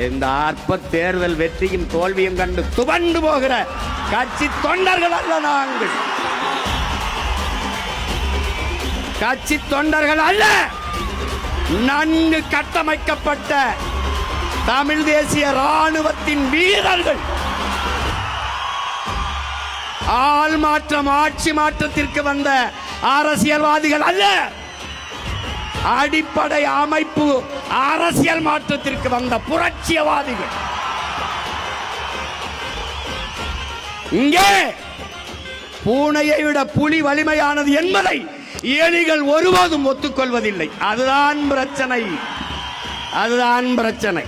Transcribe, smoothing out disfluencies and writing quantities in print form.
இந்த அற்ப தேர்தல் வெற்றியும் தோல்வியும் கண்டு துவண்டு போகிற கட்சி தொண்டர்கள் அல்ல நாங்கள். கட்சி தொண்டர்கள் அல்ல, நன்கு கட்டமைக்கப்பட்ட தமிழ் தேசிய ராணுவத்தின் வீரர்கள். ஆள் மாற்றம், ஆட்சி மாற்றத்திற்கு வந்த அரசியல்வாதிகள் அல்ல, அடிப்படை அமைப்பு அரசியல் மாற்றத்திற்கு வந்த புரட்சியவாதிகள். இங்கே பூனையை விட புலி வலிமையானது என்பதை எலிகள் ஒருபோதும் ஒத்துக்கொள்வதில்லை. அதுதான் பிரச்சனை, அதுதான் பிரச்சனை.